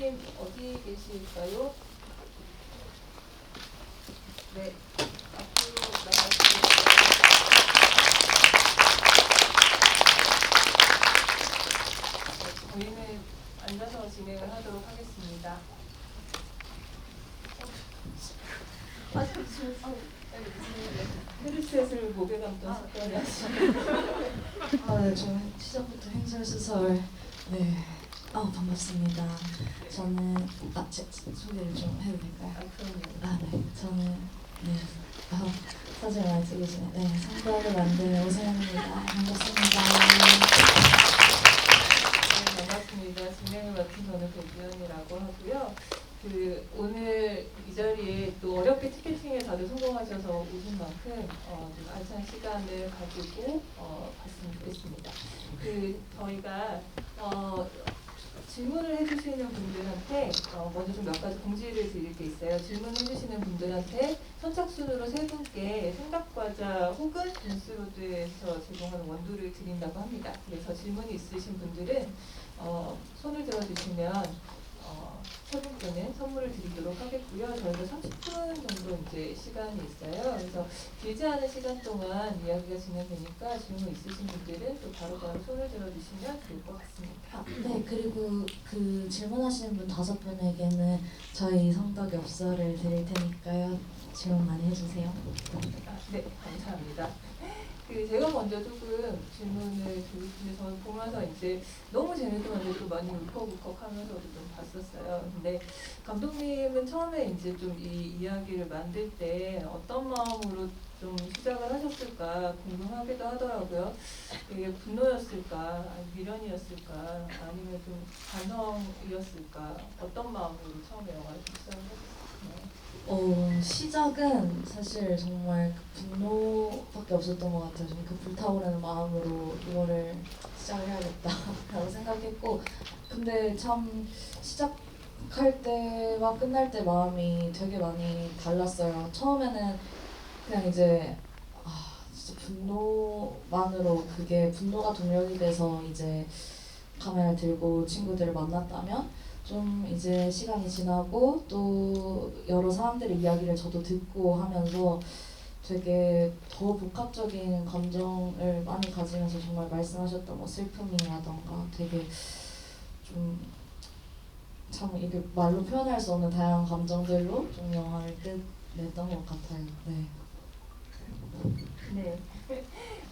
감독님 어디 계실까요? 네, 앞으로 나가주세요. 네, 저희는 앉아서 진행을 하도록 하겠습니다. 헤드셋을 목에 감던 습관이 네, 저 시작부터 행설수설. 네, 반갑습니다. 저는 소개를 좀 해도 될까요? 그럼요. 네, 저는 사진 많이 찍으시네. 네, 성덕을 만드는 오세영입니다. 반갑습니다. 네, 반갑습니다. 진행을 맡은 저는 백지연이라고 하고요. 오늘 이 자리에 또 어렵게 티켓팅에 다들 성공하셔서 오신 만큼 좀 알찬 시간을 가지고 갔으면 좋겠습니다. 저희가 질문을 해주시는 분들한테 먼저 좀 몇 가지 공지를 드릴 게 있어요. 질문해주시는 분들한테 선착순으로 세 분께 생각과자 혹은 빈스로드에서 제공하는 원두를 드린다고 합니다. 그래서 질문이 있으신 분들은 손을 들어주시면 세 분께는 선물을 드리도록 하겠고요. 저희가 30분 정도 이제 시간이 있어요. 그래서 길지 않은 시간 동안 이야기가 진행되니까 질문 있으신 분들은 또 바로바로 손을 들어주시면 좋을 것 같습니다. 네, 그리고 그 질문하시는 분 5분에게는 저희 성덕 엽서를 드릴 테니까요. 질문 많이 해주세요. 네, 감사합니다. 제가 먼저 조금 질문을 드리는데 저는 보면서 이제 너무 재밌었는데 또 많이 울컥울컥하면서도 좀 봤었어요. 근데 감독님은 처음에 이제 좀 이 이야기를 만들 때 어떤 마음으로 좀 시작을 하셨을까 궁금하기도 하더라고요. 이게 분노였을까, 미련이었을까, 아니면 좀 반성이었을까, 어떤 마음으로 처음에 영화를 시작을 하셨을까요? 시작은 사실 정말 그 분노밖에 없었던 것 같아요. 저는 그 불타오르는 마음으로 이거를 시작을 해야겠다라고 생각했고, 근데 참 시작할 때와 끝날 때 마음이 되게 많이 달랐어요. 처음에는 그냥 이제 진짜 분노만으로 그게 분노가 동력이 돼서 이제 카메라 들고 친구들을 만났다면 좀 이제 시간이 지나고 또 여러 사람들의 이야기를 저도 듣고 하면서 되게 더 복합적인 감정을 많이 가지면서 정말 말씀하셨던 뭐 슬픔이라던가 되게 좀 참 이게 말로 표현할 수 없는 다양한 감정들로 좀 영화를 끝냈던 것 같아요. 네. 네.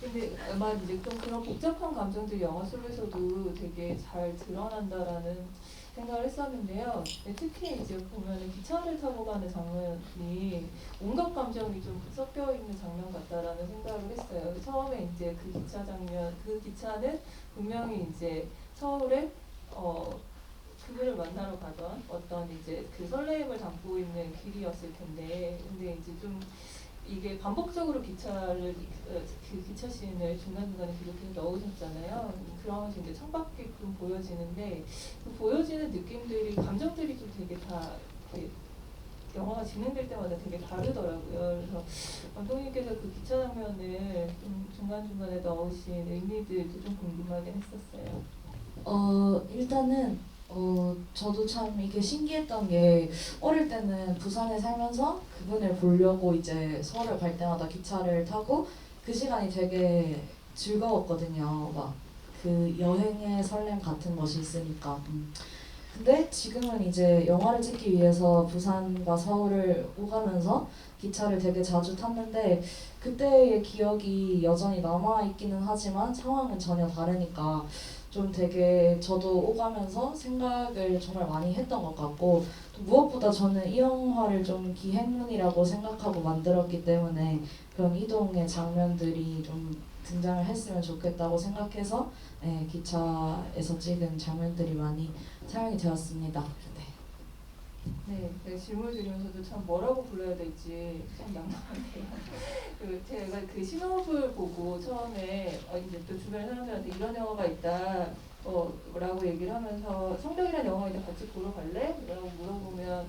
근데 아마 이제 좀 그런 복잡한 감정들이 영화 속에서도 되게 잘 드러난다라는 생각을 했었는데요. 네, 특히 이제 보면은 기차를 타고 가는 장면이 온갖 감정이 좀 섞여 있는 장면 같다라는 생각을 했어요. 처음에 이제 그 기차 장면, 그 기차는 분명히 이제 서울에 그분을 만나러 가던 어떤 이제 그 설레임을 담고 있는 길이었을 텐데, 근데 이제 좀 이게 반복적으로 그 기차 씬을 중간중간에 기록해서 넣으셨잖아요. 그러면서 이제 창밖이 보여지는데 그 보여지는 느낌들이 감정들이 좀 되게 다 이렇게 영화가 진행될 때마다 되게 다르더라고요. 그래서 감독님께서 그 기차 장면을 좀 중간중간에 넣으신 의미들도 좀 궁금하긴 했었어요. 일단은 저도 참 이게 신기했던 게 어릴 때는 부산에 살면서 그분을 보려고 이제 서울을 갈 때마다 기차를 타고 그 시간이 되게 즐거웠거든요. 막 그 여행의 설렘 같은 것이 있으니까. 근데 지금은 이제 영화를 찍기 위해서 부산과 서울을 오가면서 기차를 되게 자주 탔는데 그때의 기억이 여전히 남아있기는 하지만 상황은 전혀 다르니까 좀 되게 저도 오가면서 생각을 정말 많이 했던 것 같고, 또 무엇보다 저는 이 영화를 좀 기행문이라고 생각하고 만들었기 때문에 그런 이동의 장면들이 좀 등장을 했으면 좋겠다고 생각해서 기차에서 찍은 장면들이 많이 사용이 되었습니다. 네, 질문을 드리면서도 참 뭐라고 불러야 될지 참 난감한데요. 제가 그 신호를 보고 처음에 이제 또 주변 사람들한테 이런 영화가 있다 라고 얘기를 하면서 성덕이라는 영화 이제 같이 보러 갈래? 라고 물어보면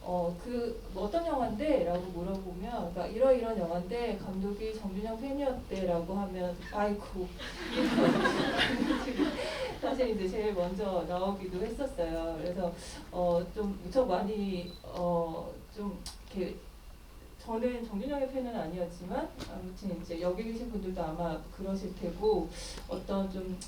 뭐 어떤 영화인데? 라고 물어보면 그러니까 이런 영화인데 감독이 정준영 팬이었대 라고 하면 아이고 이런 사실 이제 제일 먼저 나오기도 했었어요. 그래서 좀 무척 많이 좀 이렇게 저는 정준영의 팬은 아니었지만 아무튼 이제 여기 계신 분들도 아마 그러실 테고 어떤 좀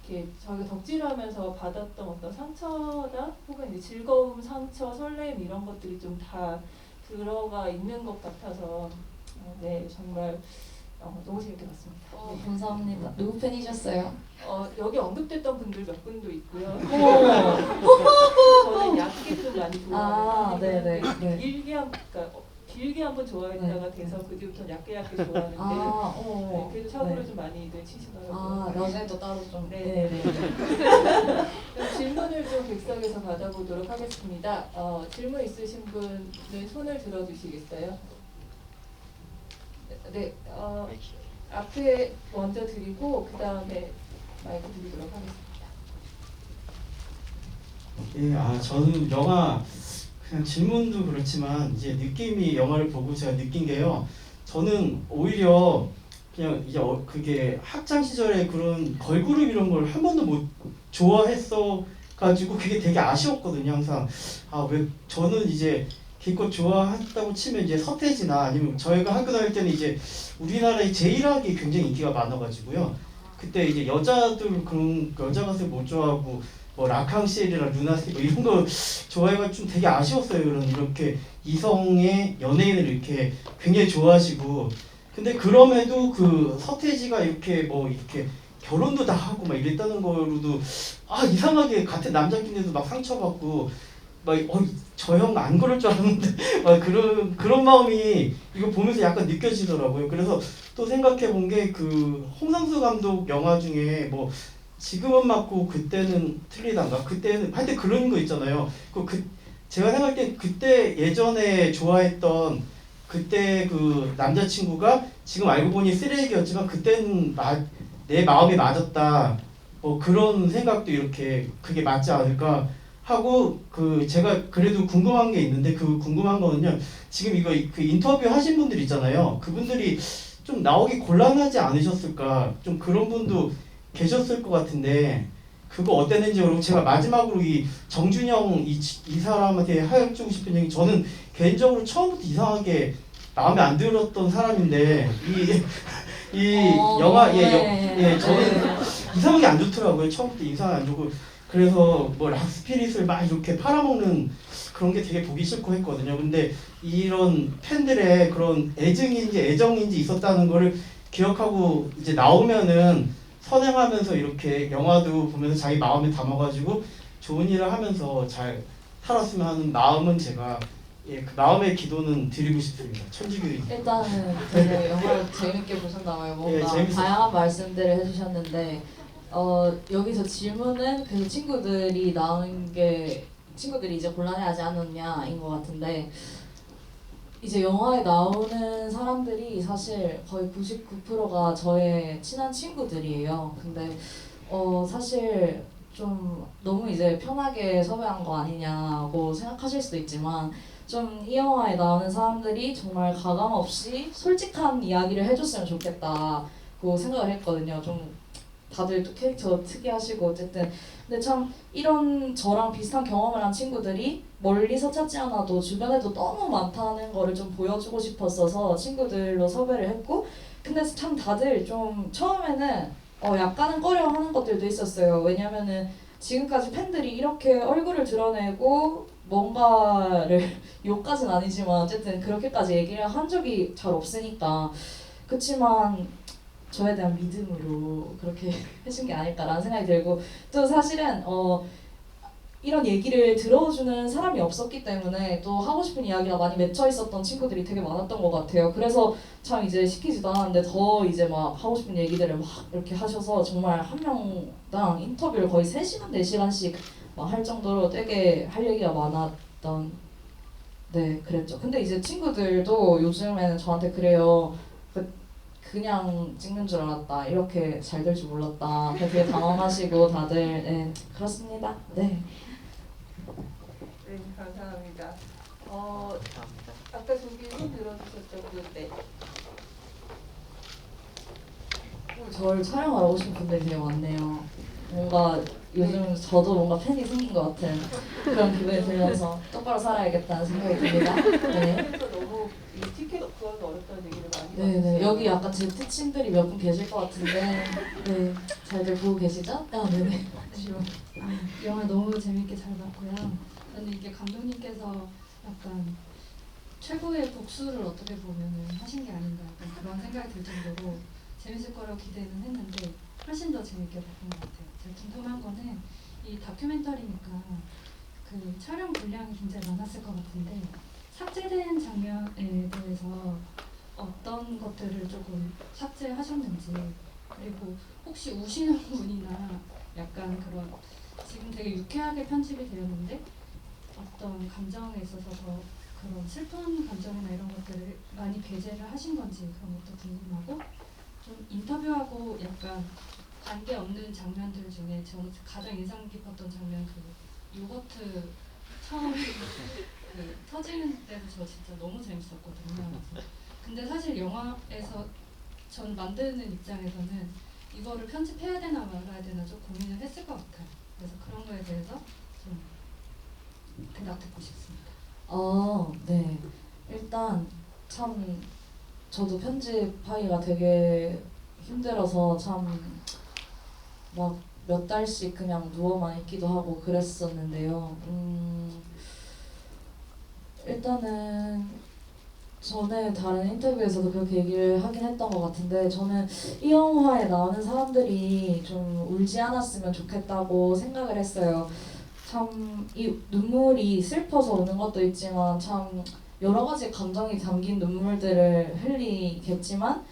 이렇게 저희가 덕질하면서 받았던 어떤 상처나 혹은 이제 즐거움, 상처, 설렘 이런 것들이 좀 다 들어가 있는 것 같아서 네 정말 너무 재밌게 봤습니다. 네. 감사합니다. 누구 팬이셨어요? 여기 언급됐던 분들 몇 분도 있고요. 오. 저는 얇게 좀 많이 아, 좋아하는 네네. 편인데 네. 길게 한번 좋아했다가 돼서 그 뒤부터 얇게 좋아하는데 아, 네, 그래도 사고를 네. 좀 많이들 치시더라고요. 아, 나중에 또 따로 좀. 네. 네. 그럼 질문을 좀 객석에서 받아보도록 하겠습니다. 질문 있으신 분은 손을 들어주시겠어요? 네, 앞에 먼저 드리고 그 다음에 마이크 드리도록 하겠습니다. 예, 저는 영화 그냥 질문도 그렇지만 이제 느낌이 영화를 보고 제가 느낀 게요. 저는 오히려 그냥 이제 그게 학창 시절에 그런 걸그룹 이런 걸 한 번도 못 좋아했어 가지고 그게 되게 아쉬웠거든요. 항상 왜 저는 이제 기껏 좋아했다고 치면 이제 서태지나 아니면 저희가 학교 다닐 때는 이제 우리나라의 제일학이 굉장히 인기가 많아가지고요. 그때 이제 여자들 그런 여자 가수 못 좋아하고 뭐 라캉시엘이나 루나시 뭐 이런 거 좋아해가 좀 되게 아쉬웠어요. 이렇게 이성의 연예인을 이렇게 굉장히 좋아하시고 근데 그럼에도 그 서태지가 이렇게 뭐 이렇게 결혼도 다 하고 막 이랬다는 거로도 이상하게 같은 남자끼리도 막 상처받고 막 저 형 안 그럴 줄 알았는데 막 그런 마음이 이거 보면서 약간 느껴지더라고요. 그래서 또 생각해 본 게 그 홍상수 감독 영화 중에 뭐 지금은 맞고 그때는 틀리단가 그때는 하여튼 그런 거 있잖아요. 제가 생각할 때 그때 예전에 좋아했던 그때 그 남자친구가 지금 알고 보니 쓰레기였지만 그때는 내 마음이 맞았다. 뭐 그런 생각도 이렇게 그게 맞지 않을까 하고 제가 그래도 궁금한 게 있는데 그 궁금한 거는요. 지금 이거 그 인터뷰 하신 분들 있잖아요. 그분들이 좀 나오기 곤란하지 않으셨을까? 좀 그런 분도 계셨을 것 같은데 그거 어땠는지 그리고 제가 마지막으로 이 정준영 이 사람한테 하여주고 싶은 얘기 저는 개인적으로 처음부터 이상하게 마음에 안 들었던 사람인데 이 영화 저는 이상하게 안 좋더라고요. 처음부터 이상하게 안 좋고 그래서 뭐 락스피릿을 막 이렇게 팔아먹는 그런 게 되게 보기 싫고 했거든요. 근데 이런 팬들의 그런 애증인지 애정인지 있었다는 거를 기억하고 이제 나오면은 선행하면서 이렇게 영화도 보면서 자기 마음에 담아가지고 좋은 일을 하면서 잘 살았으면 하는 마음은 제가 그 마음의 기도는 드리고 싶습니다. 천주교인. 일단은 되게 영화를 재밌게 보셨나봐요. 뭔가 다양한 말씀들을 해주셨는데 여기서 질문은 그래서 친구들이 이제 곤란해하지 않았냐인 것 같은데 이제 영화에 나오는 사람들이 사실 거의 99%가 저의 친한 친구들이에요. 근데 사실 좀 너무 이제 편하게 섭외한 거 아니냐고 생각하실 수도 있지만 좀 이 영화에 나오는 사람들이 정말 가감 없이 솔직한 이야기를 해줬으면 좋겠다고 생각을 했거든요. 좀 다들 또 캐릭터 특이하시고 어쨌든 근데 참 이런 저랑 비슷한 경험을 한 친구들이 멀리서 찾지 않아도 주변에도 너무 많다는 거를 좀 보여주고 싶었어서 친구들로 섭외를 했고 근데 참 다들 좀 처음에는 약간은 꺼려하는 것들도 있었어요. 왜냐면은 지금까지 팬들이 이렇게 얼굴을 드러내고 뭔가를 욕까지는 아니지만 어쨌든 그렇게까지 얘기를 한 적이 잘 없으니까 그치만 저에 대한 믿음으로 그렇게 해준 게 아닐까라는 생각이 들고 또 사실은 이런 얘기를 들어주는 사람이 없었기 때문에 또 하고 싶은 이야기가 많이 맺혀 있었던 친구들이 되게 많았던 것 같아요. 그래서 참 이제 시키지도 않았는데 더 이제 막 하고 싶은 얘기들을 막 이렇게 하셔서 정말 한 명당 인터뷰를 거의 3시간, 4시간씩 막 할 정도로 되게 할 얘기가 많았던 네 그랬죠. 근데 이제 친구들도 요즘에는 저한테 그래요. 그냥 찍는 줄 알았다. 이렇게 잘 될 줄 몰랐다. 되게 당황하시고 다들 네 그렇습니다. 네. 네, 감사합니다. 아까 저기 손 들어주셨죠? 네. 저를 촬영하러 오신 분들이 되게 많네요. 뭔가 요즘 저도 뭔가 팬이 생긴 것 같은 그런 기분이 들면서 똑바로 살아야겠다는 생각이 듭니다. 네. 그래서 너무 이 티켓 구하기 어렵다는 얘기를 많이 네네. 받았어요. 여기 약간 제 특친들이 몇 분 계실 것 같은데, 네. 잘들 보고 계시죠? 아, 네네. 영화 너무 재밌게 잘 봤고요. 저는 이게 감독님께서 약간 최고의 복수를 어떻게 보면은 하신 게 아닌가 약간 그런 생각이 들 정도로 재밌을 거라고 기대는 했는데 훨씬 더 재밌게 봤던 것 같아요. 제가 궁금한 거는 이 다큐멘터리니까 그 촬영 분량이 굉장히 많았을 것 같은데 삭제된 장면에 대해서 어떤 것들을 조금 삭제하셨는지 그리고 혹시 우시는 분이나 약간 그런 지금 되게 유쾌하게 편집이 되었는데 어떤 감정에 있어서 더 그런 슬픈 감정이나 이런 것들을 많이 배제를 하신 건지 그런 것도 궁금하고 좀 인터뷰하고 약간 관계없는 장면들 중에 저는 가장 인상 깊었던 장면 그 요거트 처음 그 터지는 때도 저 진짜 너무 재밌었거든요. 그래서 근데 사실 영화에서 전 만드는 입장에서는 이거를 편집해야 되나 말아야 되나 좀 고민을 했을 것 같아요. 그래서 그런 거에 대해서 좀 대답 듣고 싶습니다. 네. 일단 참 저도 편집하기가 되게 힘들어서 참 막 몇 달씩 그냥 누워만 있기도 하고 그랬었는데요. 일단은 전에 다른 인터뷰에서도 그렇게 얘기를 하긴 했던 것 같은데 저는 이 영화에 나오는 사람들이 좀 울지 않았으면 좋겠다고 생각을 했어요. 참 이 눈물이 슬퍼서 우는 것도 있지만 참 여러 가지 감정이 담긴 눈물들을 흘리겠지만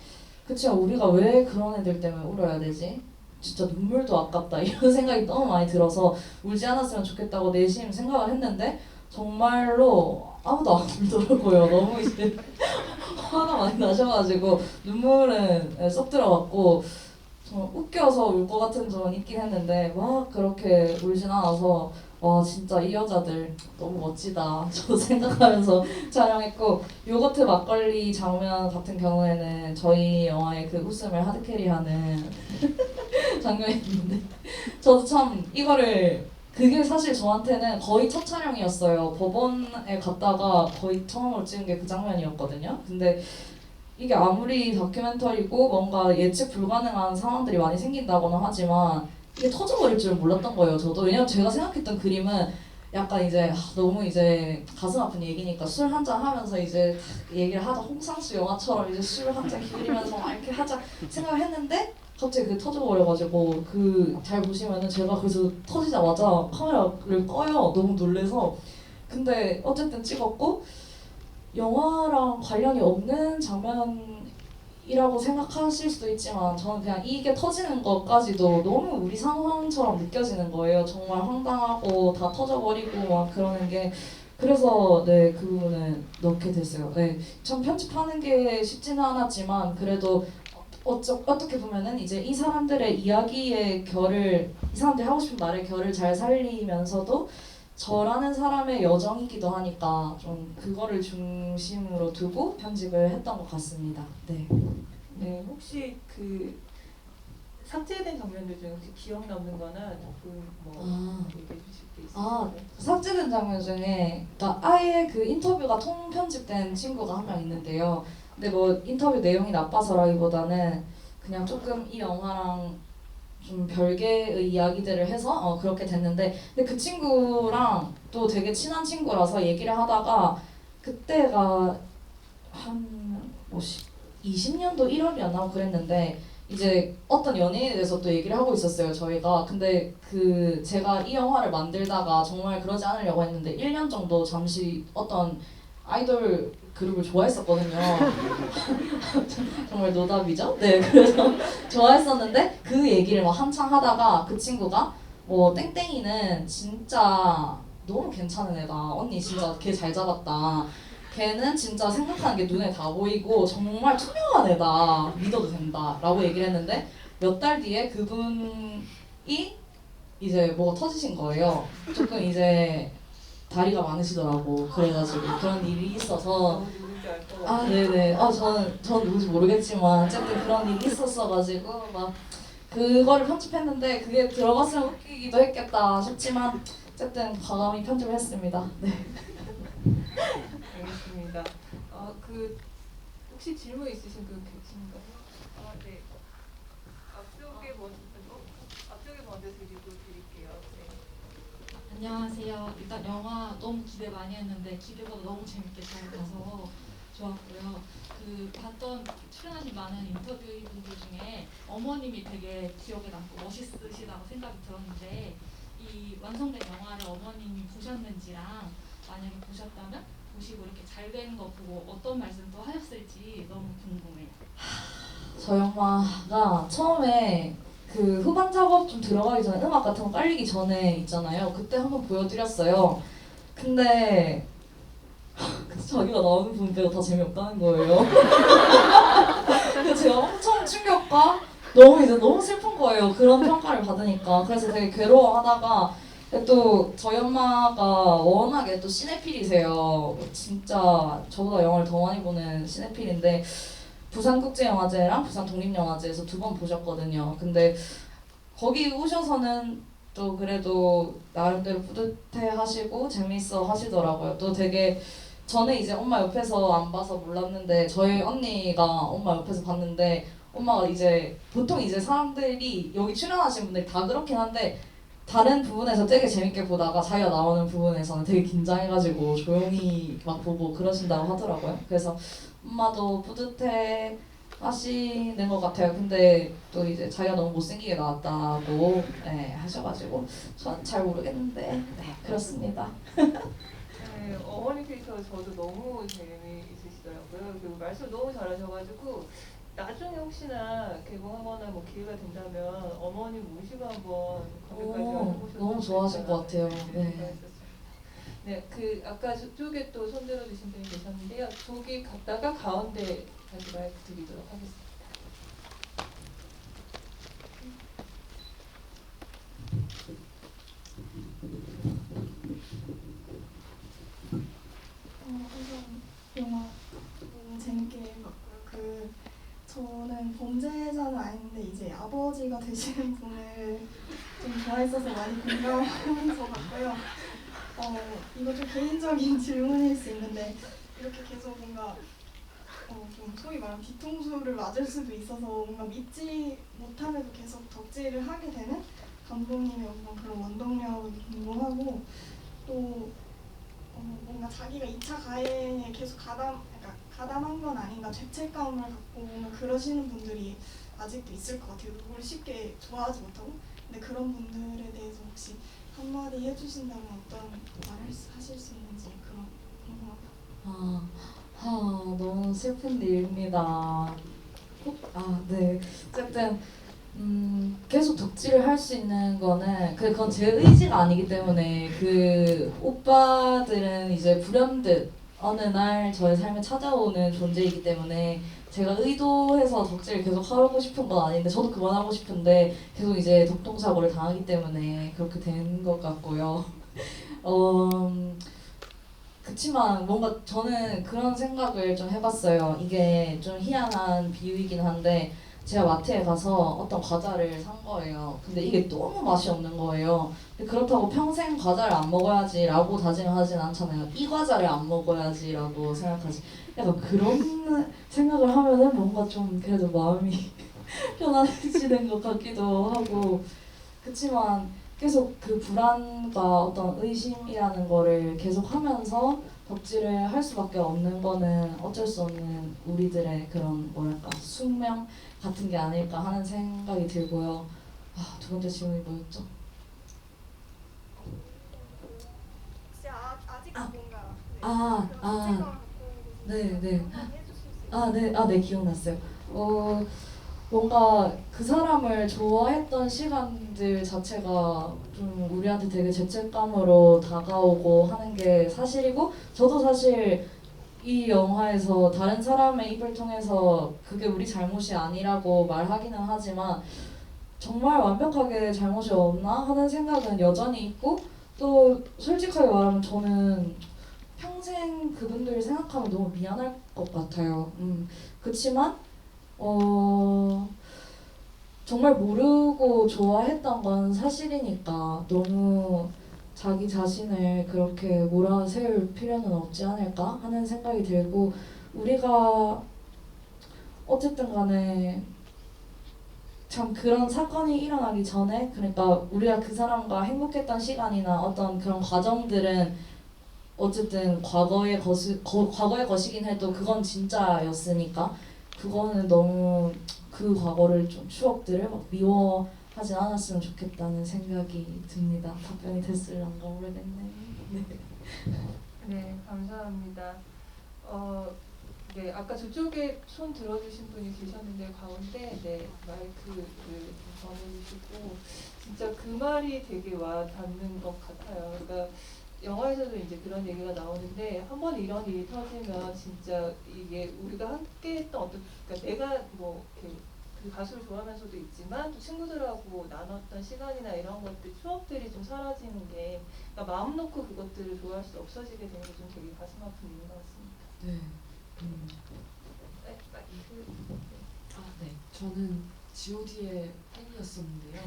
그치만 우리가 왜 그런 애들 때문에 울어야 되지? 진짜 눈물도 아깝다 이런 생각이 너무 많이 들어서 울지 않았으면 좋겠다고 내심 생각을 했는데 정말로 아무도 안 울더라고요. 너무 이제 화가 많이 나셔가지고 눈물은 쏙 들어갔고 정말 웃겨서 울 것 같은 점은 있긴 했는데 막 그렇게 울진 않아서 와 진짜 이 여자들 너무 멋지다 저도 생각하면서 촬영했고 요거트 막걸리 장면 같은 경우에는 저희 영화의 그 웃음을 하드캐리하는 장면이 있는데 저도 참 이거를 그게 사실 저한테는 거의 첫 촬영이었어요. 법원에 갔다가 거의 처음으로 찍은 게 그 장면이었거든요. 근데 이게 아무리 다큐멘터리고 뭔가 예측 불가능한 상황들이 많이 생긴다거나 하지만 이게 터져버릴 줄은 몰랐던 거예요. 저도 왜냐면 제가 생각했던 그림은 약간 이제 너무 이제 가슴 아픈 얘기니까 술 한잔 하면서 이제 얘기를 하자 홍상수 영화처럼 이제 술 한잔 기울이면서 막 이렇게 하자 생각을 했는데 갑자기 그게 터져버려가지고 그 잘 보시면은 제가 그래서 터지자마자 카메라를 꺼요. 너무 놀래서. 근데 어쨌든 찍었고 영화랑 관련이 없는 장면이라고 생각하실 수도 있지만 저는 그냥 이게 터지는 것까지도 너무 우리 상황처럼 느껴지는 거예요. 정말 황당하고 다 터져버리고 막 그러는 게 그래서 네, 그 부분은 넣게 됐어요. 네, 참 편집하는 게 쉽지는 않았지만 그래도 어떻게 보면은 이제 이 사람들의 이야기의 결을 이 사람들이 하고 싶은 말의 결을 잘 살리면서도 저라는 사람의 여정이기도 하니까 좀 그거를 중심으로 두고 편집을 했던 것 같습니다. 네. 네, 혹시 그 삭제된 장면들 중에 혹시 기억 남는 거나 뭐 얘기해 주실 게 있으세요? 삭제된 장면 중에 그러니까 아예 그 인터뷰가 통편집된 친구가 한 명 있는데요. 근데 뭐 인터뷰 내용이 나빠서라기보다는 그냥 조금 이 영화랑 좀 별개의 이야기들을 해서 그렇게 됐는데 근데 그 친구랑 또 되게 친한 친구라서 얘기를 하다가 그때가 한 20년도 1월이었나 그랬는데 이제 어떤 연예인에 대해서 또 얘기를 하고 있었어요 저희가. 근데 그 제가 이 영화를 만들다가 정말 그러지 않으려고 했는데 1년 정도 잠시 어떤 아이돌 그룹을 좋아했었거든요. 정말 노답이죠? 네, 그래서 좋아했었는데 그 얘기를 막 한창 하다가 그 친구가 뭐 땡땡이는 진짜 너무 괜찮은 애다. 언니 진짜 걔 잘 잡았다. 걔는 진짜 생각하는 게 눈에 다 보이고 정말 투명한 애다. 믿어도 된다. 라고 얘기를 했는데 몇 달 뒤에 그분이 이제 뭐가 터지신 거예요. 조금 이제 다리가 많으시더라고. 그래가지고 그런 일이 있어서 누군지 알 것 같아요. 네네. 저는 누군지 모르겠지만 어쨌든 그런 일이 있었어가지고 막 그거를 편집했는데 그게 들어갔으면 웃기기도 했겠다 싶지만 어쨌든 과감히 편집을 했습니다. 네. 알겠습니다. 그 혹시 질문 있으신 분 계신가요? 네. 앞쪽에 먼저 드릴게요. 네. 안녕하세요. 일단 영화 너무 기대 많이 했는데 기대보다 너무 재밌게 잘 봐서 좋았고요. 그 봤던 출연하신 많은 인터뷰분들 중에 어머님이 되게 기억에 남고 멋있으시다고 생각이 들었는데 이 완성된 영화를 어머님이 보셨는지랑 만약에 보셨다면 보시고 이렇게 잘 된 거 보고 어떤 말씀 또 하셨을지 너무 궁금해요. 저 영화가 처음에 그 후반 작업 좀 들어가기 전에 음악 같은 거 깔리기 전에 있잖아요. 그때 한번 보여드렸어요. 근데 자기가 나오는 부분 빼고 다 재미없다는 거예요. 근데 제가 엄청 충격과 너무 슬픈 거예요. 그런 평가를 받으니까. 그래서 되게 괴로워하다가 또 저희 엄마가 워낙에 또 시네필이세요. 진짜 저보다 영화를 더 많이 보는 시네필인데 부산국제영화제랑 부산 독립영화제에서 2번 보셨거든요. 근데 거기 오셔서는 또 그래도 나름대로 뿌듯해하시고 재밌어 하시더라고요. 또 되게 저는 이제 엄마 옆에서 안 봐서 몰랐는데 저희 언니가 엄마 옆에서 봤는데 엄마가 이제 보통 이제 사람들이 여기 출연하신 분들이 다 그렇긴 한데 다른 부분에서 되게 재밌게 보다가 자기가 나오는 부분에서는 되게 긴장해가지고 조용히 막 보고 그러신다고 하더라고요. 그래서 엄마도 뿌듯해 하시는 것 같아요. 근데 또 이제 자기가 너무 못생기게 나왔다고 하셔가지고 전 잘 모르겠는데 네 그렇습니다. 네, 어머니 캐릭터 저도 너무 재미있으시더라고요. 그리고 말씀 너무 잘하셔가지고 나중에 혹시나 개봉하거나 뭐 기회가 된다면 어머니 모시고 한번 거기까지 해보셔도 너무 좋아하실 것 같아요. 네. 네, 그 아까 저쪽에 또 손들어 주신 분이 계셨는데요. 저기 갔다가 가운데 다시 마이크 드리도록 하겠습니다. 우선 영화 너무 재밌게 봤고요. 저는 범죄자는 아닌데 이제 아버지가 되시는 분을 좀 좋아했어서 많이 공감하면서 봤고요. 이거 좀 개인적인 질문일 수 있는데 이렇게 계속 뭔가 좀 소위 말하면 뒤통수를 맞을 수도 있어서 뭔가 믿지 못함에도 계속 덕질을 하게 되는 감독님의 어떤 그런 원동력이 궁금하고 또 뭔가 자기가 2차 가해에 계속 가담한 건 아닌가 죄책감을 갖고 뭔가 그러시는 분들이 아직도 있을 것 같아요. 누구를 쉽게 좋아하지 못하고. 근데 그런 분들에 대해서 혹시 한마디 해주신다면 어떤 말을 하실 수 있는지 그런 궁금합니다. 너무 슬픈 일입니다. 네. 어쨌든 계속 덕질을 할 수 있는 거는 그건 제 의지가 아니기 때문에 그 오빠들은 이제 불현듯 어느 날 저의 삶에 찾아오는 존재이기 때문에 제가 의도해서 덕질을 계속 하고 싶은 건 아닌데 저도 그만하고 싶은데 계속 이제 덕통사고를 당하기 때문에 그렇게 된 것 같고요. 그치만 뭔가 저는 그런 생각을 좀 해봤어요. 이게 좀 희한한 비유이긴 한데 제가 마트에 가서 어떤 과자를 산 거예요. 근데 이게 너무 맛이 없는 거예요. 근데 그렇다고 평생 과자를 안 먹어야지라고 다짐하진 않잖아요. 이 과자를 안 먹어야지라고 생각하지. 약간 그런 생각을 하면은 뭔가 좀 그래도 마음이 편안해지는 것 같기도 하고 그치만 계속 그 불안과 어떤 의심이라는 거를 계속 하면서 덕질을 할 수밖에 없는 거는 어쩔 수 없는 우리들의 그런 뭐랄까 숙명 같은 게 아닐까 하는 생각이 들고요. 두 번째 질문이 뭐였죠? 혹시 아직 뭔가 네, 기억났어요. 뭔가 그 사람을 좋아했던 시간들 자체가 좀 우리한테 되게 죄책감으로 다가오고 하는 게 사실이고 저도 사실 이 영화에서 다른 사람의 입을 통해서 그게 우리 잘못이 아니라고 말하기는 하지만 정말 완벽하게 잘못이 없나 하는 생각은 여전히 있고 또 솔직하게 말하면 저는 평생 그분들을 생각하면 너무 미안할 것 같아요. 그치만 정말 모르고 좋아했던 건 사실이니까 너무 자기 자신을 그렇게 몰아세울 필요는 없지 않을까 하는 생각이 들고 우리가 어쨌든 간에 참 그런 사건이 일어나기 전에 그러니까 우리가 그 사람과 행복했던 시간이나 어떤 그런 과정들은 어쨌든 과거의 것이긴 해도 그건 진짜였으니까 그거는 너무 그 과거를 좀 추억들을 막 미워하진 않았으면 좋겠다는 생각이 듭니다. 답변이 됐을런가 모르겠네. 네. 네, 감사합니다. 네, 아까 저쪽에 손 들어주신 분이 계셨는데 가운데 네 마이크를 좀 전해주시고 진짜 그 말이 되게 와 닿는 것 같아요. 그러니까 영화에서도 이제 그런 얘기가 나오는데 한번 이런 일이 터지면 진짜 이게 우리가 함께했던 어떤 그러니까 내가 뭐 이렇게 그 가수를 좋아하면서도 있지만 또 친구들하고 나눴던 시간이나 이런 것들 추억들이 좀 사라지는 게 그러니까 마음 놓고 그것들을 좋아할 수 없어지게 되는 게 좀 되게 가슴 아픈 일인 것 같습니다. 네. 네, 네. 저는 G.O.D의 팬이었었는데요.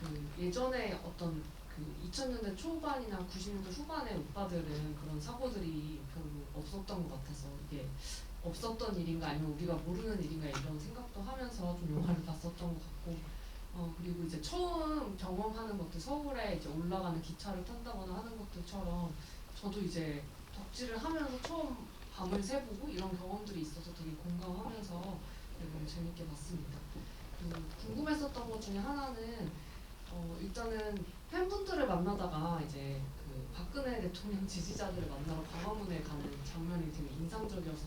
그 예전에 어떤 그 2000년대 초반이나 90년대 후반의 오빠들은 그런 사고들이 별로 없었던 것 같아서 이게 없었던 일인가 아니면 우리가 모르는 일인가 이런 생각도 하면서 좀 영화를 봤었던 것 같고 그리고 이제 처음 경험하는 것들 서울에 이제 올라가는 기차를 탄다거나 하는 것들처럼 저도 이제 덕질을 하면서 처음 밤을 새보고 이런 경험들이 있어서 되게 공감하면서 너무 재밌게 봤습니다. 궁금했었던 것 중에 하나는 일단은 팬분들을 만나다가 이제 그 박근혜 대통령 지지자들을 만나러 광화문에 가는 장면이 되게 인상적이어서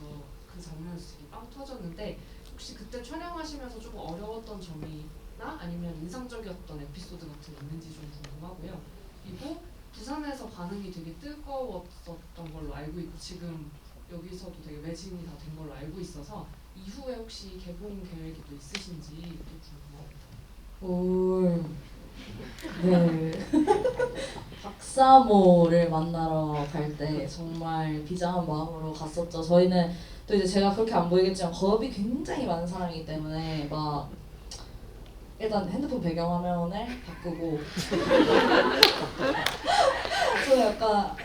그 장면에서 되게 빵 터졌는데 혹시 그때 촬영하시면서 좀 어려웠던 점이나 아니면 인상적이었던 에피소드 같은 게 있는지 좀 궁금하고요. 그리고 부산에서 반응이 되게 뜨거웠었던 걸로 알고 있고 지금 여기서도 되게 매진이 다 된 걸로 알고 있어서 이후에 혹시 개봉 계획이 또 있으신지 또 궁금합니다. 네. 박사모를 만나러 갈 때 정말 비장한 마음으로 갔었죠. 저희는 또 이제 제가 그렇게 안 보이겠지만 겁이 굉장히 많은 사람이기 때문에 막 일단 핸드폰 배경화면을 바꾸고 저 약간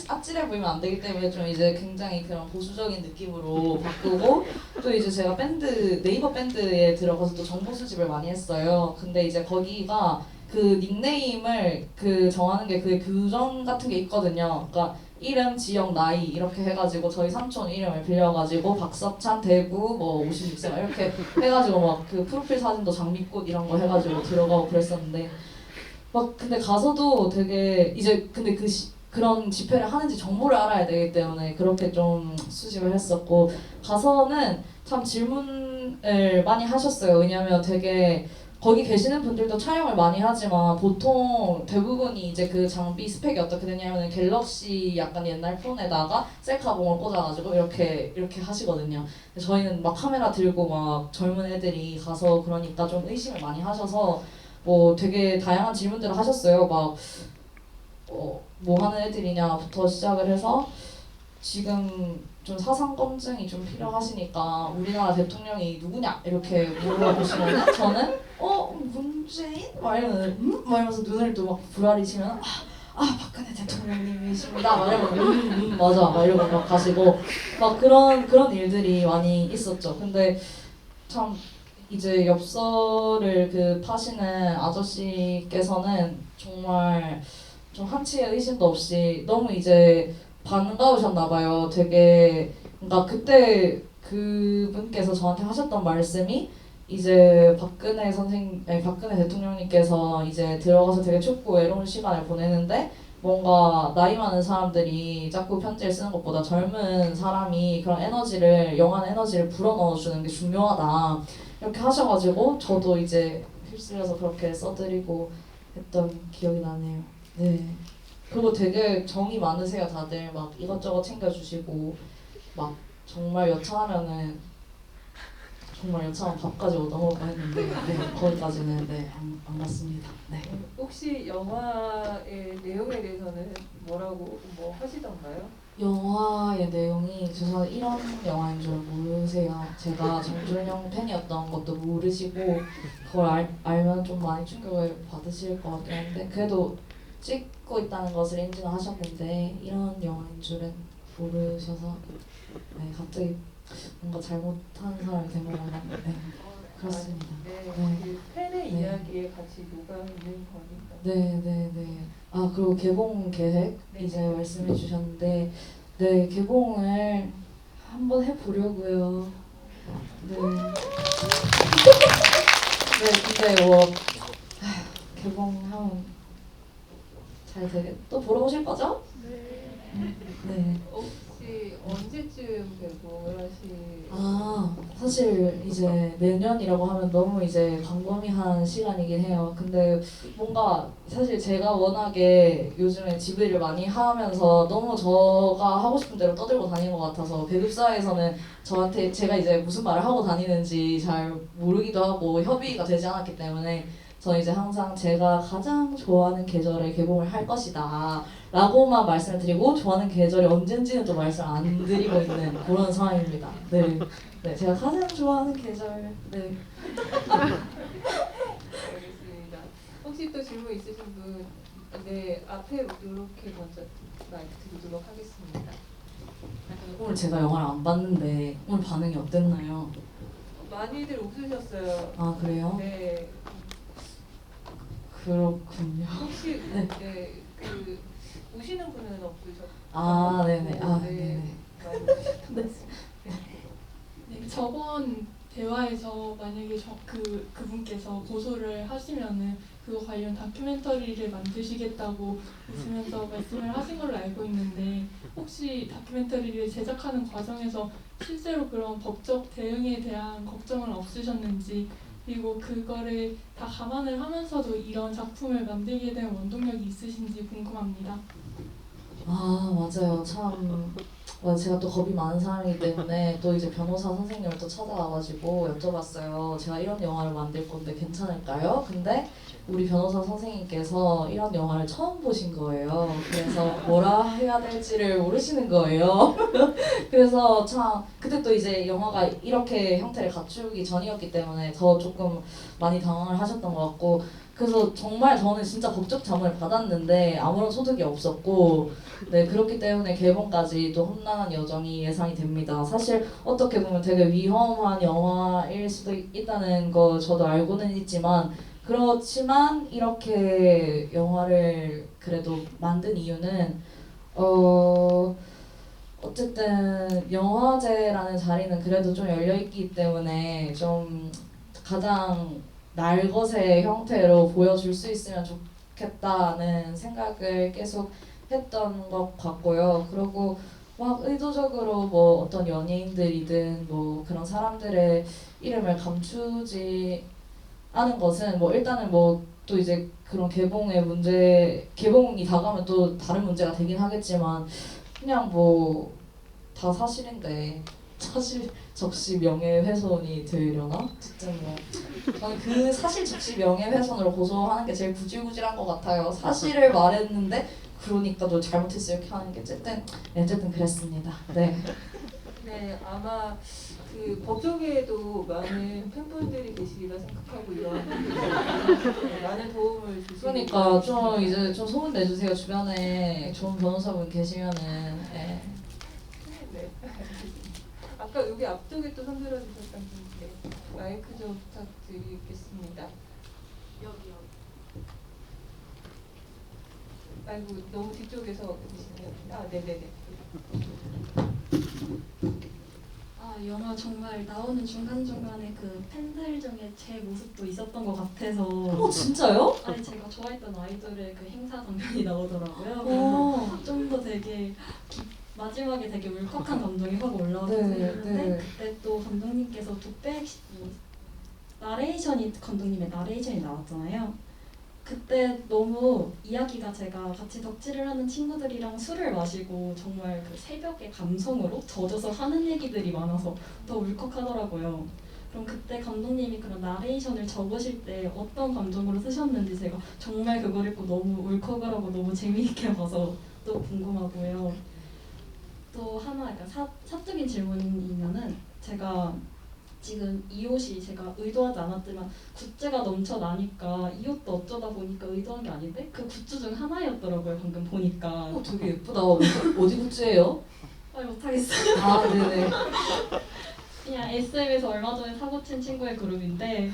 아찔해 보이면 안 되기 때문에 좀 이제 굉장히 그런 보수적인 느낌으로 바꾸고 또 이제 제가 네이버 밴드에 들어가서 또 정보 수집을 많이 했어요. 근데 이제 거기가 그 닉네임을 그 정하는 게 그 규정 같은 게 있거든요. 그러니까 이름, 지역, 나이 이렇게 해가지고 저희 삼촌 이름을 빌려가지고 박석찬, 대구 뭐 56세 막 이렇게 해가지고 막 그 프로필 사진도 장미꽃 이런 거 해가지고 들어가고 그랬었는데 막 근데 가서도 되게 이제 근데 그런 집회를 하는지 정보를 알아야 되기 때문에 그렇게 좀 수집을 했었고 가서는 참 질문을 많이 하셨어요. 왜냐면 되게 거기 계시는 분들도 촬영을 많이 하지만 보통 대부분이 이제 그 장비 스펙이 어떻게 되냐면은 갤럭시 약간 옛날 폰에다가 셀카봉을 꽂아가지고 이렇게 하시거든요. 근데 저희는 막 카메라 들고 막 젊은 애들이 가서 그러니까 좀 의심을 많이 하셔서 뭐 되게 다양한 질문들을 하셨어요. 막 뭐 하는 애들이냐부터 시작을 해서 지금 좀 사상 검증이 좀 필요하시니까 우리나라 대통령이 누구냐 이렇게 물어보시면 저는 문재인? 막 이러면서 눈을 또 막 부라리 치면 박근혜 대통령님이십니다. 막 이러면 맞아 막 이러고 막 가시고 막 그런 일들이 많이 있었죠. 근데 참 이제 엽서를 그 파시는 아저씨께서는 정말 좀 한치의 의심도 없이 너무 이제 반가우셨나 봐요. 되게 그러니까 그때 그분께서 저한테 하셨던 말씀이 이제 박근혜 대통령님께서 이제 들어가서 되게 춥고 외로운 시간을 보내는데 뭔가 나이 많은 사람들이 자꾸 편지를 쓰는 것보다 젊은 사람이 그런 영한 에너지를 불어넣어주는 게 중요하다. 이렇게 하셔가지고 저도 이제 휩쓸려서 그렇게 써드리고 했던 기억이 나네요. 네. 그리고 되게 정이 많으세요. 다들 막 이것저것 챙겨주시고 막 정말 여차하면 밥까지 얻어먹을까 했는데 네, 거기까지는 안 갔습니다. 네. 혹시 영화의 내용에 대해서는 뭐 하시던가요? 영화의 내용이 죄송한데 이런 영화인 줄 모르세요. 제가 정준영 팬이었던 것도 모르시고 그걸 알면 좀 많이 충격을 받으실 것 같긴 한데 그래도 찍고 있다는 것을 인지는 하셨는데 이런 영화인 줄은 모르셔서 네, 갑자기 뭔가 잘못한 사람이 된 것 같은데 네, 그렇습니다. 네, 네. 그 팬의 네. 이야기에 같이 녹아 있는 거니까. 네네네. 아 그리고 개봉 계획 네. 이제 말씀해 주셨는데 네 개봉을 한번 해보려고요. 네. 네 근데 뭐 개봉하면 잘 되겠. 또 보러 오실 거죠? 네. 혹시 언제쯤 개봉을 아 사실 이제 내년이라고 하면 너무 이제 광범위한 시간이긴 해요. 근데 뭔가 사실 제가 워낙에 요즘에 집일을 많이 하면서 너무 저가 하고 싶은 대로 떠들고 다니는 것 같아서 배급사에서는 저한테 제가 이제 무슨 말을 하고 다니는지 잘 모르기도 하고 협의가 되지 않았기 때문에 저는 이제 항상 제가 가장 좋아하는 계절에 개봉을 할 것이다 라고만 말씀을 드리고 좋아하는 계절이 언젠지는 또 말씀 안 드리고 있는 그런 상황입니다. 네, 네 제가 가장 좋아하는 계절. 네. 알겠습니다. 혹시 또 질문 있으신 분? 네, 앞에 이렇게 먼저 마이크 드리도록 하겠습니다. 오늘 제가 영화를 안 봤는데 오늘 반응이 어땠나요? 많이들 웃으셨어요. 아 그래요? 네, 그렇군요. 혹시 네. 그 우시는 분은 없으셨고? 아 네네. 아 네. 네네. 많이 웃으셨던 것 같습니다. 네, 저번 대화에서 만약에 그분께서 고소를 하시면은 그거 관련 다큐멘터리를 만드시겠다고 웃으면서 말씀을 하신 걸로 알고 있는데 혹시 다큐멘터리를 제작하는 과정에서 실제로 그런 법적 대응에 대한 걱정은 없으셨는지 그리고 그거를 다 감안을 하면서도 이런 작품을 만들게 된 원동력이 있으신지 궁금합니다. 아 맞아요. 참 제가 또 겁이 많은 사람이기 때문에 또 이제 변호사 선생님을 또 찾아와가지고 여쭤봤어요. 제가 이런 영화를 만들 건데 괜찮을까요? 근데 우리 변호사 선생님께서 이런 영화를 처음 보신 거예요. 그래서 뭐라 해야 될지를 모르시는 거예요. 그래서 참 그때 또 이제 영화가 이렇게 형태를 갖추기 전이었기 때문에 더 조금 많이 당황을 하셨던 것 같고 그래서 정말 저는 진짜 법적 자문을 받았는데 아무런 소득이 없었고 네 그렇기 때문에 개봉까지 또 험난한 여정이 예상이 됩니다. 사실 어떻게 보면 되게 위험한 영화일 수도 있다는 거 저도 알고는 있지만 그렇지만 이렇게 영화를 그래도 만든 이유는 어쨌든 영화제라는 자리는 그래도 좀 열려있기 때문에 좀 가장 날것의 형태로 보여줄 수 있으면 좋겠다는 생각을 계속 했던 것 같고요. 그리고 막 의도적으로 뭐 어떤 연예인들이든 뭐 그런 사람들의 이름을 감추지 않은 것은 뭐 일단은 뭐 또 이제 그런 개봉이 다가오면 또 다른 문제가 되긴 하겠지만 그냥 뭐 다 사실인데 사실 적시 명예훼손이 되려나? 어쨌든 뭐 저는 그 사실 적시 명예훼손으로 고소하는 게 제일 구질구질한 것 같아요. 사실을 말했는데 그러니까 너 잘못했어 이렇게 하는 게 어쨌든 그랬습니다. 네. 네, 아마 그 법조계에도 많은 팬분들이 계시리라 생각하고 이런 많은 도움을 주시고 그러니까 좀 이제 좀 소문 내주세요. 주변에 좋은 변호사분 계시면은. 네. 네. 아까 여기 앞쪽에 또 손들어 주셨던 분인데 마이크 좀 부탁드리겠습니다. 여기요. 아이고 너무 뒤쪽에서 계시네요. 아 네네네. 영화 정말 나오는 중간중간에 그 팬들 중에 제 모습도 있었던 것 같아서 진짜요? 아니 제가 좋아했던 아이돌의 그 행사 장면이 나오더라고요. 어. 그래서 좀 더 되게 마지막에 되게 울컥한 감정이 확 올라왔는데 네. 그때 또 감독님께서 감독님의 나레이션이 나왔잖아요. 그때 너무 이야기가 제가 같이 덕질을 하는 친구들이랑 술을 마시고 정말 그 새벽의 감성으로 젖어서 하는 얘기들이 많아서 더 울컥하더라고요. 그럼 그때 감독님이 그런 나레이션을 적으실 때 어떤 감정으로 쓰셨는지 제가 정말 그걸 읽고 너무 울컥을 하고 너무 재미있게 봐서 또 궁금하고요. 사적인 질문이면은 제가 지금 이 옷이 제가 의도하지 않았지만 굿즈가 넘쳐나니까 이 옷도 어쩌다 보니까 의도한 게 아닌데 그 굿즈 중 하나였더라고요. 방금 보니까. 되게 예쁘다. 어디 굿즈예요? 못하겠어요. 아, 네네. 그냥 SM에서 얼마 전에 사고 친 친구의 그룹인데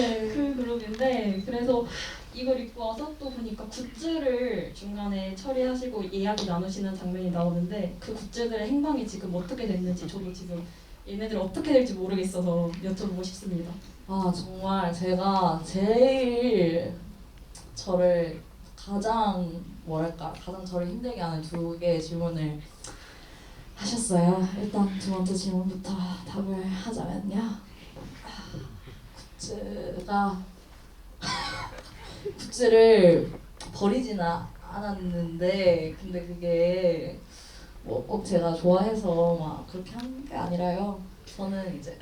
그 그룹인데 그래서 이걸 입고 와서 또 보니까 굿즈를 중간에 처리하시고 이야기 나누시는 장면이 나오는데 그 굿즈들의 행방이 지금 어떻게 됐는지 저도 지금 얘네들 어떻게 될지 모르겠어서 여쭤보고 싶습니다. 아, 정말 제가 제일 저를 가장 저를 힘들게 하는 두 개의 질문을 하셨어요. 일단 두 번째 질문부터 답을 하자면요. 굿즈를 버리지는 않았는데 근데 그게 뭐 꼭 제가 좋아해서 막 그렇게 한 게 아니라요. 저는 이제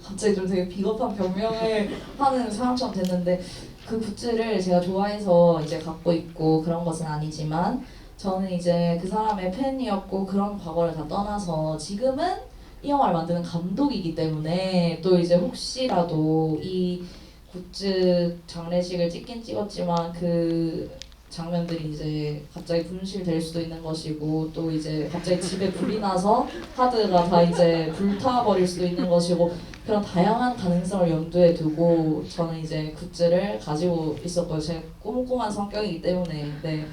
갑자기 좀 되게 비겁한 변명을 하는 사람처럼 됐는데 그 굿즈를 제가 좋아해서 이제 갖고 있고 그런 것은 아니지만 저는 이제 그 사람의 팬이었고 그런 과거를 다 떠나서 지금은 이 영화를 만드는 감독이기 때문에 또 이제 혹시라도 이 굿즈 장례식을 찍긴 찍었지만 그 장면들이 이제 갑자기 분실될 수도 있는 것이고 또 이제 갑자기 집에 불이 나서 하드가 다 이제 불타버릴 수도 있는 것이고 그런 다양한 가능성을 염두에 두고 저는 이제 굿즈를 가지고 있었고요. 제 꼼꼼한 성격이기 때문에 네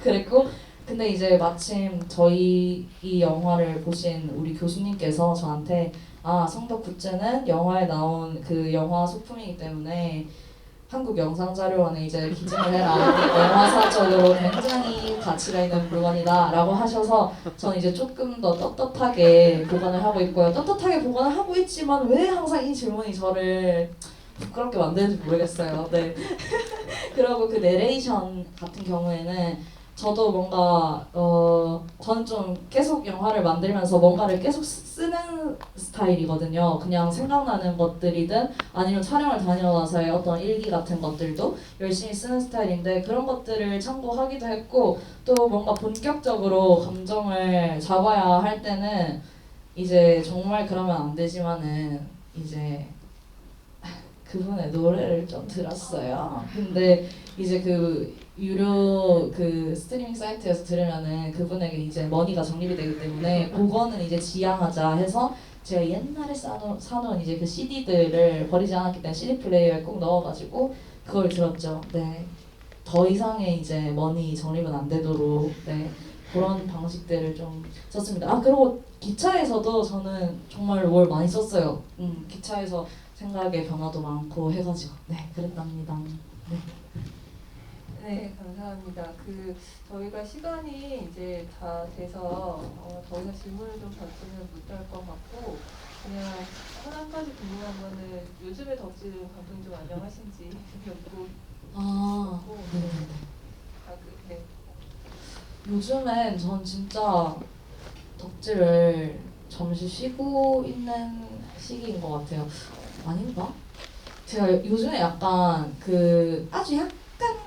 그랬고 근데 이제 마침 저희 이 영화를 보신 우리 교수님께서 저한테 성덕 굿즈는 영화에 나온 그 영화 소품이기 때문에 한국영상자료원에 이제 기증을 해라. 영화사적으로 굉장히 가치가 있는 물건이다 라고 하셔서 저는 이제 조금 더 떳떳하게 보관을 하고 있고요. 떳떳하게 보관을 하고 있지만 왜 항상 이 질문이 저를 부끄럽게 만드는지 모르겠어요. 네. 그리고 그 내레이션 같은 경우에는 저도 뭔가 저는 좀 계속 영화를 만들면서 뭔가를 계속 쓰는 스타일이거든요. 그냥 생각나는 것들이든 아니면 촬영을 다녀와서의 어떤 일기 같은 것들도 열심히 쓰는 스타일인데 그런 것들을 참고하기도 했고 또 뭔가 본격적으로 감정을 잡아야 할 때는 이제 정말 그러면 안 되지만은 이제 그분의 노래를 좀 들었어요. 근데 이제 그 유료 그 스트리밍 사이트에서 들으면은 그분에게 이제 머니가 적립이 되기 때문에 그거는 이제 지양하자 해서 제가 옛날에 사놓은 이제 그 CD들을 버리지 않았기 때문에 CD 플레이어에 꼭 넣어가지고 그걸 들었죠. 네. 더 이상의 이제 머니 적립은 안 되도록 네. 그런 방식들을 좀 썼습니다. 그리고 기차에서도 저는 정말 뭘 많이 썼어요. 기차에서 생각의 변화도 많고 해가지고 네 그랬답니다. 네. 네, 감사합니다. 저희가 시간이 이제 다 돼서 더 이상 질문을 좀 받지는 못할 것 같고 그냥 한 가지 궁금한 거는 요즘에 덕질 감독님 좀 안녕하신지 여쭤보고 네. 요즘엔 전 진짜 덕질을 잠시 쉬고 있는 시기인 것 같아요. 아닌가? 제가 요즘에 약간 아주 약간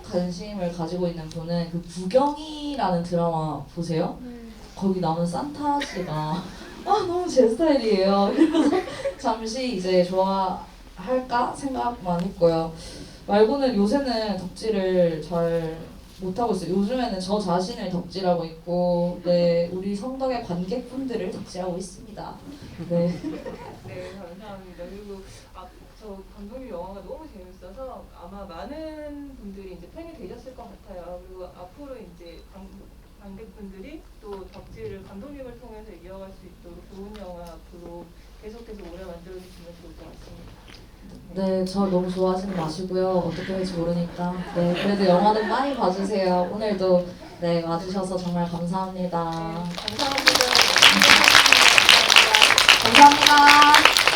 관심을 가지고 있는 분은 그 부경이라는 드라마 보세요? 거기 나오는 산타 씨가 너무 제 스타일이에요. 그래서 잠시 이제 좋아할까 생각만 했고요. 말고는 요새는 덕질을 잘 못하고 있어요. 요즘에는 저 자신을 덕질하고 있고 네 우리 성덕의 관객분들을 덕질하고 있습니다. 네. 네, 감사합니다. 그리고 저 감독님 영화가 너무 재밌어서 아마 많은 분들이 이제 팬이 되셨을 것 같아요. 그리고 앞으로 이제 관객분들이 또 덕질을 감독님을 통해서 이어갈 수 있도록 좋은 영화 앞으로 계속해서 오래 만들어주시면 좋을 것 같습니다. 네, 저 너무 좋아하지는 마시고요. 어떻게 될지 모르니까. 네, 그래도 영화는 많이 봐주세요. 오늘도 네 와주셔서 정말 감사합니다. 네, 감사합니다. 감사합니다.